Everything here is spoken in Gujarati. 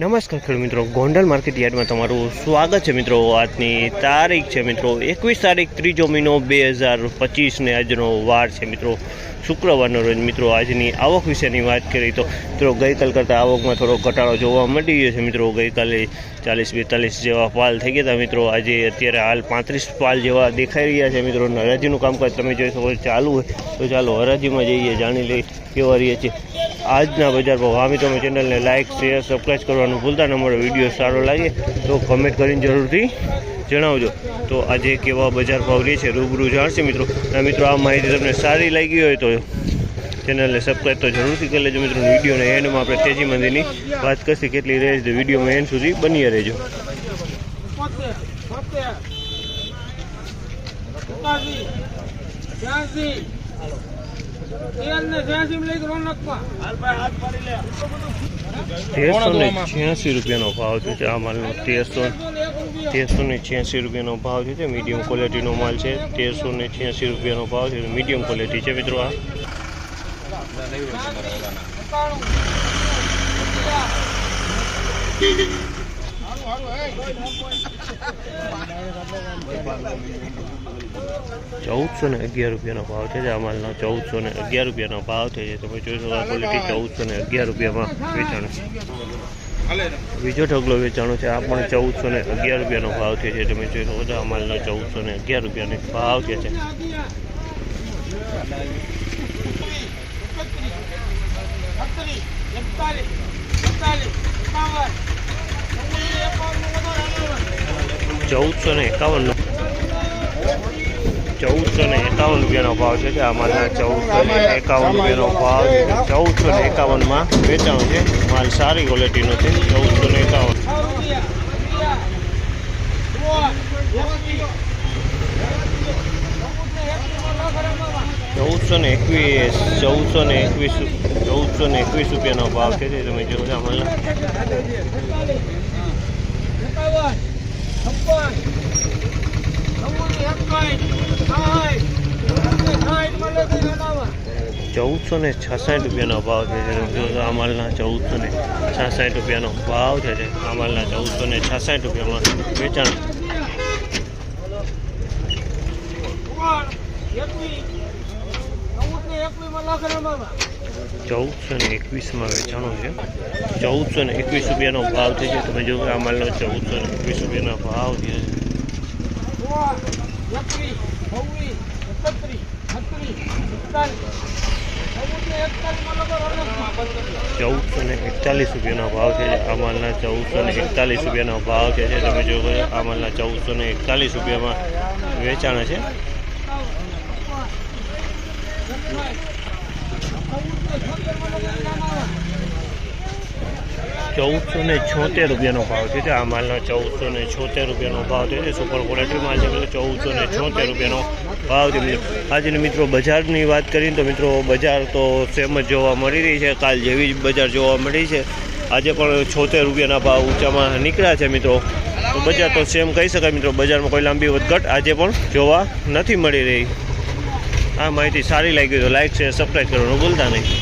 નમસ્કાર ખેડૂત મિત્રો, ગોંડલ માર્કેટ યાર્ડમાં તમારું સ્વાગત છે મિત્રો। આજની તારીખ છે મિત્રો 21 તારીખ 3 મહિનો 2025 ને આજનો વાર છે મિત્રો શુક્રવારનો રોજ। મિત્રો આજની આવક વિશેની વાત કરીએ તો મિત્રો ગઈકાલ કરતાં આવકમાં થોડો ઘટાડો જોવા મળી રહ્યો છે મિત્રો। ગઈકાલે 40-42 જેવા પાલ થઈ ગયા હતા મિત્રો। આજે અત્યારે હાલ 35 પાલ જેવા દેખાઈ રહ્યા છે મિત્રો। હરાજીનું કામકાજ તમે જોઈ શકો ચાલુ હોય તો ચાલો હરાજીમાં જઈએ, જાણી લઈએ કેવા રહ્યા છે આજના બજાર ભાવ। હા મિત્રો, ચેનલને લાઇક શેર સબસ્ક્રાઈબ કરવાનું ભૂલતા ન। અમારો વિડીયો સારો લાગે તો કમેન્ટ કરીને જરૂરથી જણાવજો। તો આજે કેવા બજાર ભાવ રહે છે રૂબરૂ જાણશે મિત્રો। અને મિત્રો આ માહિતી તમને સારી લાગી હોય તો ચેનલને સબસ્ક્રાઈબ તો જરૂરથી કરી લેજો મિત્રો। વિડીયોના એન્ડમાં આપણે તેજી મંદીની વાત કરશે કેટલી રહે છે, વિડીયોમાં એન્ડ સુધી બની રહેજો। ₹1386 ભાવ થયો છે આ માલનો। 1386 રૂપિયાનો ભાવ છે। મીડિયમ ક્વોલિટીનો માલ છે। ₹1386 ભાવ છે, મીડિયમ ક્વોલિટી છે મિત્રો। આ 1411 રૂપિયાનો ભાવ છે આ માલનો। 1411 રૂપિયાનો ભાવ છે। તમે જોઈ શકો આ ક્વોલિટી 1411 રૂપિયામાં વેચાણ છે। બીજો ઢગલો વેચાણો છે, આ પણ 1411 રૂપિયાનો ભાવ થયો છે। તમે જોઈ શકો આ માલનો 1411 રૂપિયાનો ભાવ છે। ₹1451 ભાવ છે આ માલના। 1451 ભાવ, 1451માં વેચાણો છે માલ। સારી ક્વોલિટીનો છે। 1451 રૂપિયાનો ભાવ છે। તમે જોવો છો માલ ₹1466 ભાવ છે। આ માલના 1466 ભાવ છે। આ માલના 1466 રૂપિયામાં વેચાણ। 1421માં વેચાણો છે। 1421 રૂપિયાનો ભાવ છે। તમે જો આ માલનો 1421 રૂપિયાનો ભાવ છે। 1441 રૂપિયાનો ભાવ છે આ માલના। 1441 રૂપિયાનો ભાવ છે। તમે જો આ માલના 1441 રૂપિયામાં વેચાણ છે। 1476 રૂપિયાનો ભાવ છે આ માલનો। 1476 રૂપિયાનો ભાવ છે। સુપર ક્વોલિટી માલ છે મિત્રો। 1476 રૂપિયાનો ભાવ છે। આજે મિત્રો બજારની વાત કરીએ તો મિત્રો બજાર તો સેમ જ જોવા મળી રહી છે, કાલ જેવી જ બજાર જોવા મળી છે। આજે પણ 76 રૂપિયાના ભાવ ઊંચામાં નીકળ્યા છે મિત્રો। તો બજાર તો સેમ કહી શકાય મિત્રો। બજારમાં કોઈ લાંબી વધઘટ આજે પણ જોવા નથી મળી રહી। આ માહિતી સારી લાગી તો લાઇક શેર સબસ્ક્રાઈબ કરવાનું ભૂલતા નહીં।